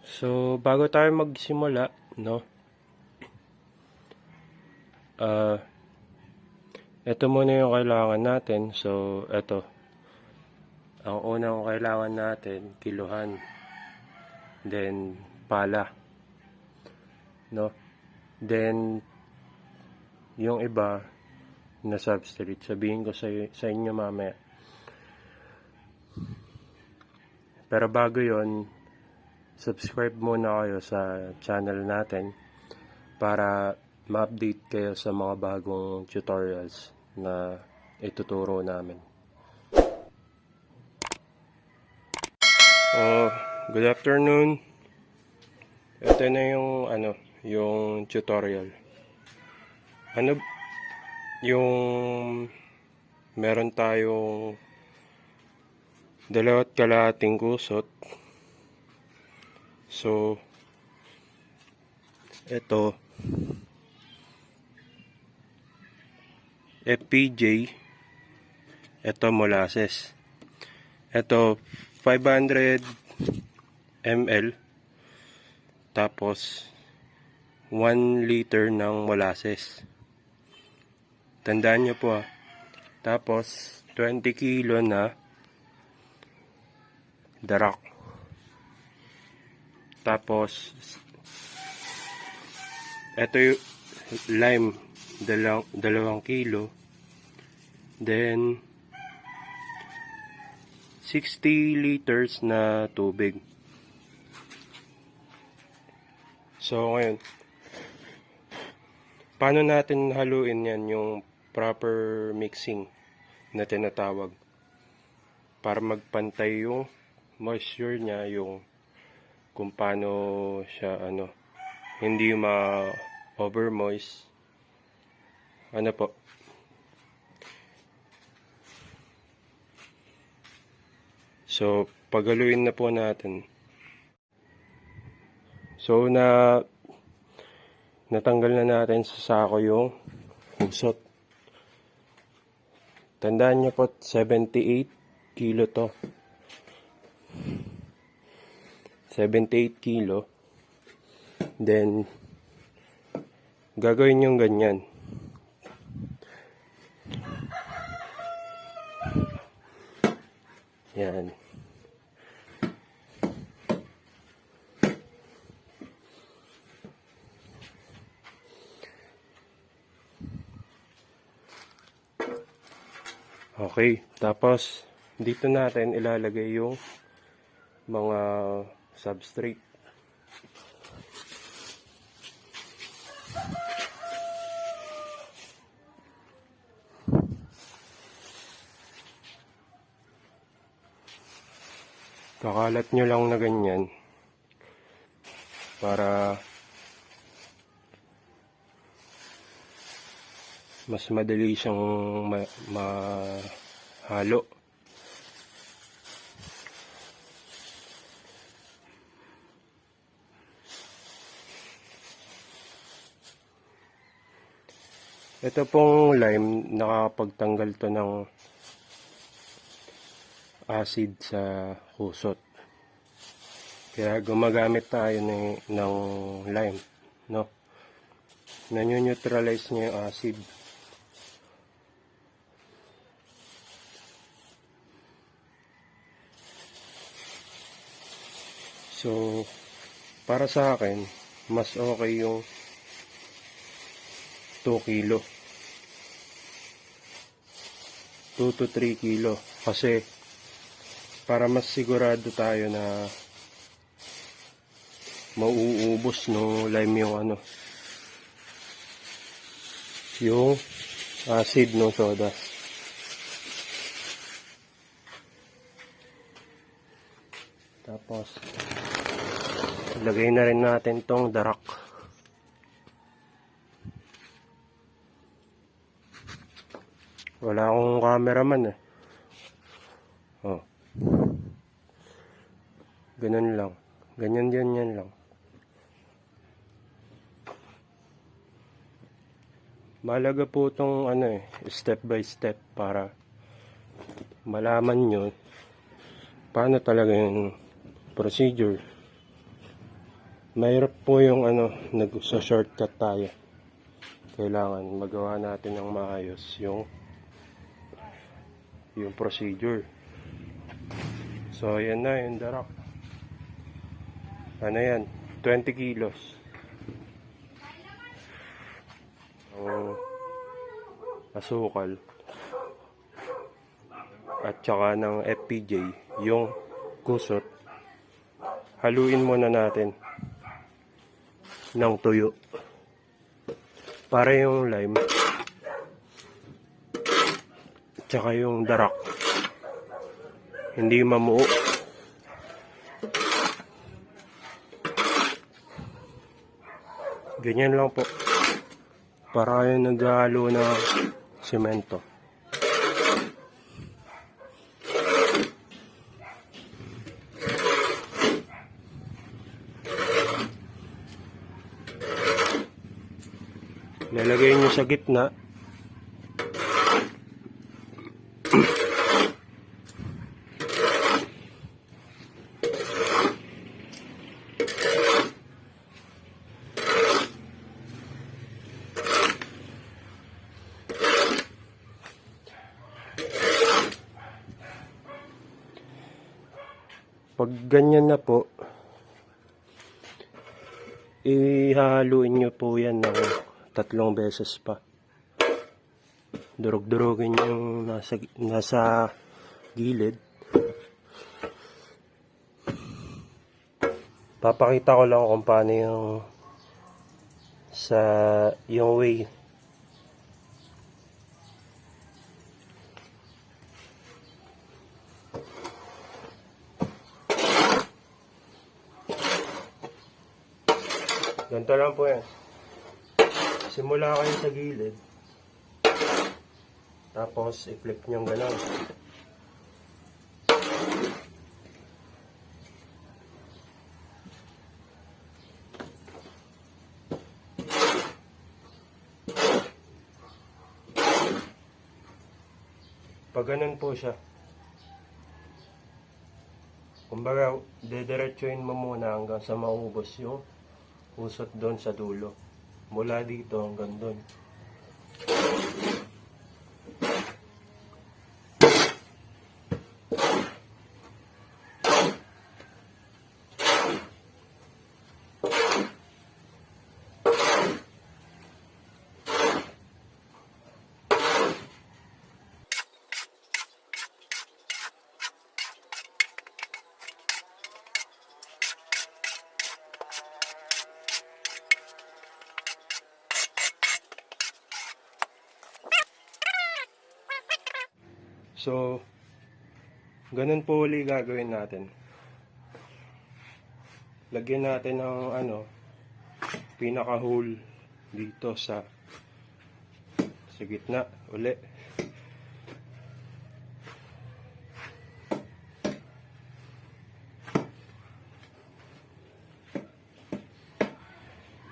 So, bago tayo magsimula, no? Ito muna yung kailangan natin. So, ito. Ang unang kailangan natin, kiluhan. Then, pala. No? Then, yung iba na substrate. Sabihin ko sa inyo mamaya. Pero bago yon, subscribe muna kayo sa channel natin para ma-update kayo sa mga bagong tutorials na ituturo namin. Good afternoon. Ito na yung tutorial. Yung meron tayong 2.5 kusot. So, ito FPJ, ito molasses. Ito 500 ml, tapos 1 liter ng molasses. Tandaan nyo po Tapos 20 kilo na darak. Tapos ito yung lime, 2 kilo. Then 60 liters na tubig. So ngayon, paano natin haluin yan, yung proper mixing na tinatawag, para magpantay yung moisture niya, yung kung paano siya hindi over moist. Po, so pagaluin na po natin. So natanggal na natin sa sako yung kusot. Tandaan nyo po, 78 kilo to. 78 kilo. Then gagawin yung ganyan. Yan. Okay, tapos dito natin ilalagay yung mga substrate. Kakalat nyo lang na ganyan para mas madali siyang mahalo. Ito pong lime, nakakapagtanggal to ng acid sa kusot. Kaya gumagamit tayo ng lime, no? Nano-neutralize niya yung acid. So, para sa akin, mas okay yung 2 kilo. 2 to 3 kilo. Kasi, para mas sigurado tayo na mauubos no lime yung acid no soda. Tapos ilagay na rin natin tong darak. Wala akong cameraman ganun lang, ganyan lang. Mahalaga po itong step by step para malaman nyo paano talaga yung procedure. Mahirap po yung nagsa-shortcut tayo. Kailangan magawa natin ng maayos yung procedure. So yan na yung darak. Ano yan? 20 kilos. Ang asukal. At saka ng FPJ, yung kusot. Haluin muna natin ng tuyo. Para yung lime. At saka yung darak. Hindi mamuo. Ganyan lang po. Para kayo naghahalo ng semento. Lalagay nyo sa gitna. Pag ganyan na po, ihahaluin nyo po yan ng 3 beses pa. Durog-durogin yung nasa gilid. Papakita ko lang kung paano yung way. Ganito lang po yan. Simula kayo sa gilid. Tapos i-flip nyo gano'n. Pag ganun po siya. Kumbaga, dediretsuin mo muna hanggang sa maubos yung usot doon sa dulo. Mula dito hanggang doon. So, ganun po uli gagawin natin. Lagyan natin ng pinaka-hole dito sa gitna uli.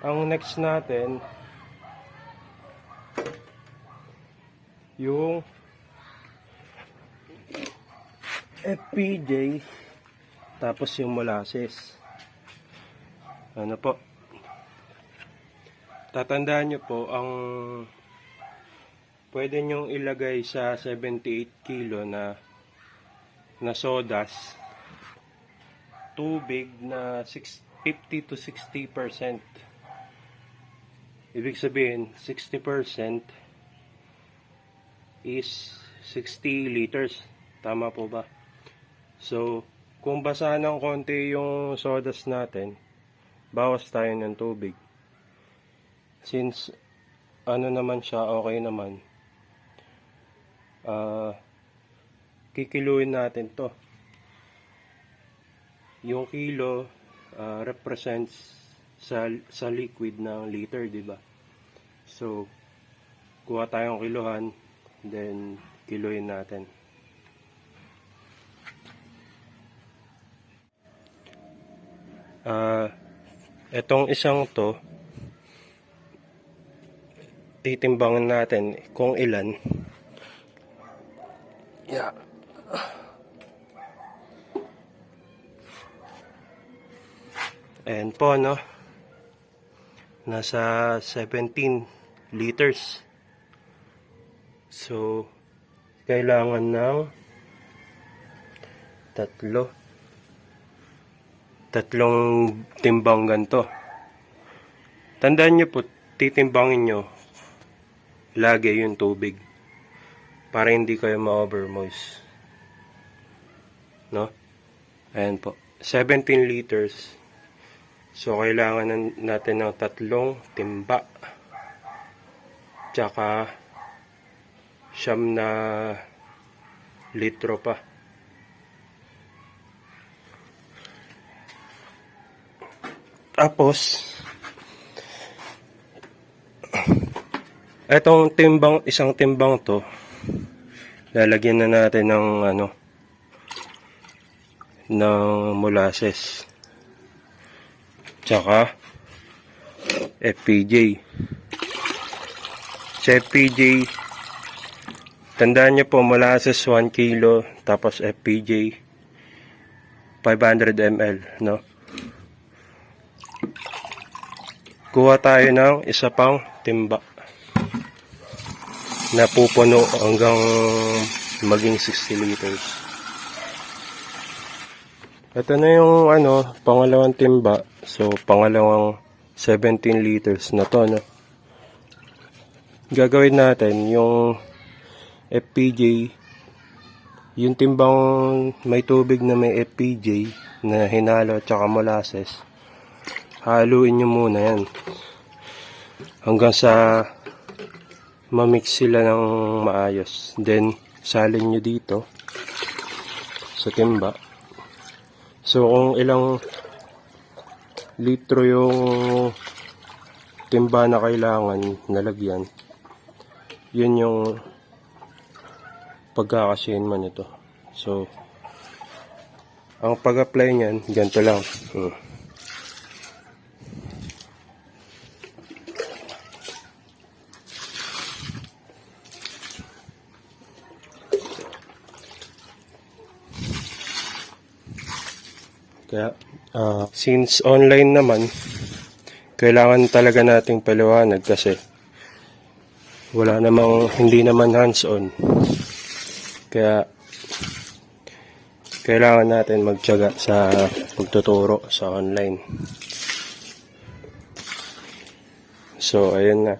Ang next natin yung FPJ, tapos yung molasses. Ano po? Tatandaan nyo po, ang pwede nyong ilagay sa 78 kilo na sodas, tubig na 50 to 60%. Ibig sabihin, 60% is 60 liters. Tama po ba? So, kung basa ng konti yung sodas natin, bawas tayo ng tubig. Since, naman siya, okay naman. Kikiluin natin to. Yung kilo, represents sa liquid ng liter, di ba? So, kuha tayong kiluhan, then kiluin natin. Etong isang to, titimbangin natin kung ilan. Yeah. Ayan po, no? Nasa 17 liters. So, kailangan ng tatlong timbang ganito. Tandaan nyo po, titimbangin nyo lagi yung tubig para hindi kayo ma-overmoist, no? Ayan po, 17 liters. So kailangan natin ng tatlong timba tsaka 9 na litro pa. Tapos etong timbang, isang timbang to, lalagyan na natin ng ng molasses tsaka FPJ. Sa FPJ, tandaan nyo po, molasses 1 kilo, tapos FPJ 500 ml, no? Kuha tayo ng isa pang timba na pupuno hanggang maging 60 liters. Ito na yung pangalawang timba. So pangalawang 17 liters na to, no? Gagawin natin yung FPJ, yung timbang may tubig na may FPJ na hinalo at saka molasses. Haluin nyo muna yan hanggang sa mamix sila ng maayos. Then salin nyo dito sa timba. So kung ilang litro yung timba na kailangan nalagyan, yun yung pagkakasyahin man ito. So ang pag-apply nyan, ganito lang. Kaya, since online naman, kailangan talaga nating paliwanag kasi wala namang, hindi naman hands-on. Kaya, kailangan natin magtiyaga sa pagtuturo sa online. So, ayun na.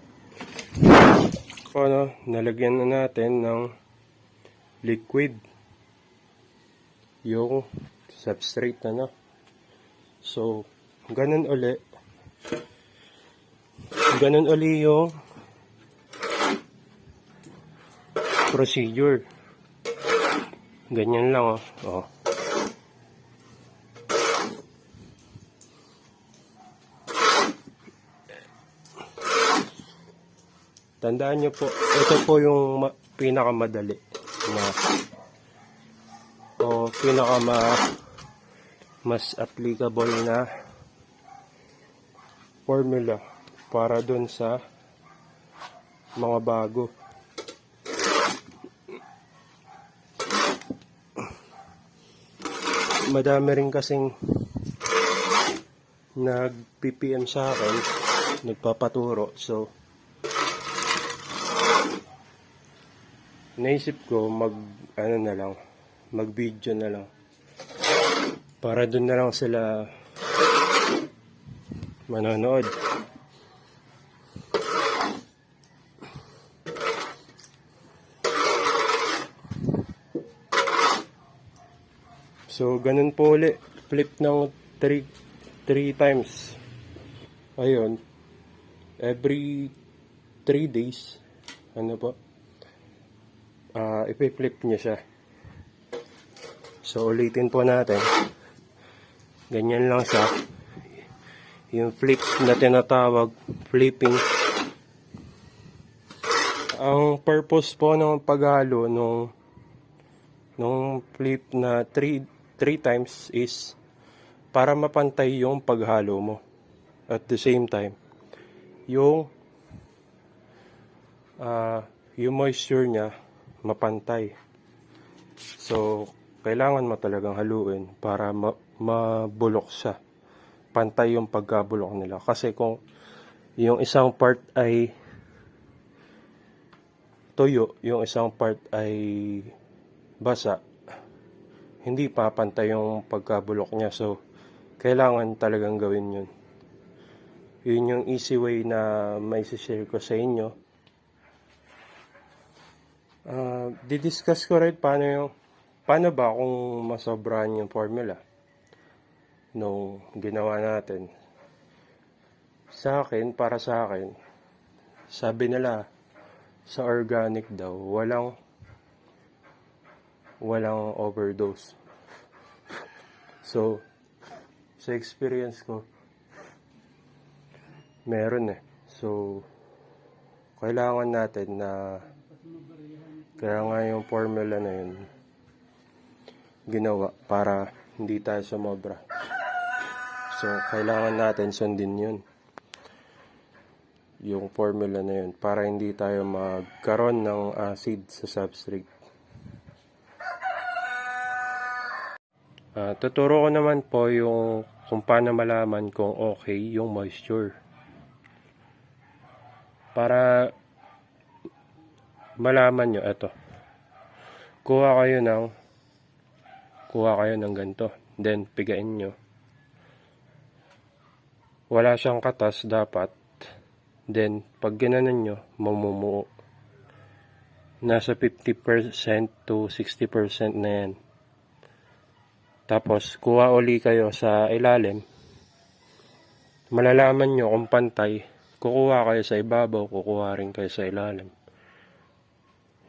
Nalagyan na natin ng liquid yung substrate na. So, ganun uli yung procedure. Ganyan lang, oh. Tandaan nyo po, ito po yung pinakamadali na mas applicable na formula para dun sa mga bago. Madami rin kasing nag-PPM sa akin, nagpapaturo. So naisip ko mag-video na lang para dun na lang sila manonood. So ganun po ulit, flip ng 3 times. Ayun, every 3 days ipi-flip niya siya. So ulitin po natin. Ganyan lang siya. Yung flip na tinatawag, flipping. Ang purpose po ng paghalo nung flip na 3 times is para mapantay yung paghalo mo. At the same time, yung moisture niya mapantay. So kailangan mo talagang haluin para mabulok siya pantay yung pagkabulok nila. Kasi kung yung isang part ay tuyo, yung isang part ay basa, hindi papantay yung pagkabulok niya. So, kailangan talagang gawin yun. Yun yung easy way na may share ko sa inyo. Didiscuss ko rin paano ba kung masobrahan yung formula nung ginawa natin. Para sa akin, sabi nila sa organic daw, walang overdose. So, sa experience ko, meron eh. So, kailangan natin na kaya nga yung formula na yun ginawa para hindi tayo sumobra. So, kailangan natin sundin yun. Yung formula na yun para hindi tayo magkaroon ng acid sa substrate. Tuturo ko naman po yung kung paano malaman kung okay yung moisture. Para malaman nyo, eto. Kuha kayo ng ganito. Then, pigain nyo. Wala siyang katas dapat. Then, pag ginanon nyo, mamumuo. Nasa 50% to 60% na yan. Tapos, kuha uli kayo sa ilalim. Malalaman nyo kung pantay. Kukuha kayo sa ibabaw, kukuha rin kayo sa ilalim.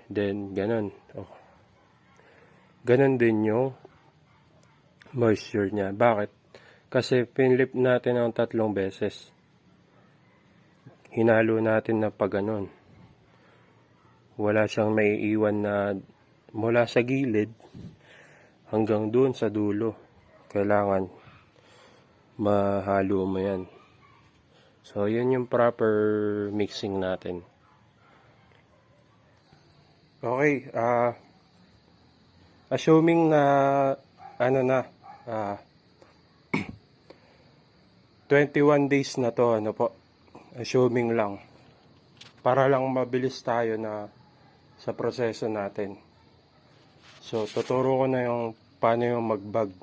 Then, ganun. Oh. Ganun din yung moisture niya. Bakit? Kasi pinlip natin ng 3 beses. Hinalo natin na pag ganun. Wala siyang maiiwan na mula sa gilid hanggang doon sa dulo. Kailangan mahalo mo yan. So, yun yung proper mixing natin. Okay, assuming na 21 days na to, assuming lang. Para lang mabilis tayo na sa proseso natin. So, tuturo ko na yung paano yung magbag.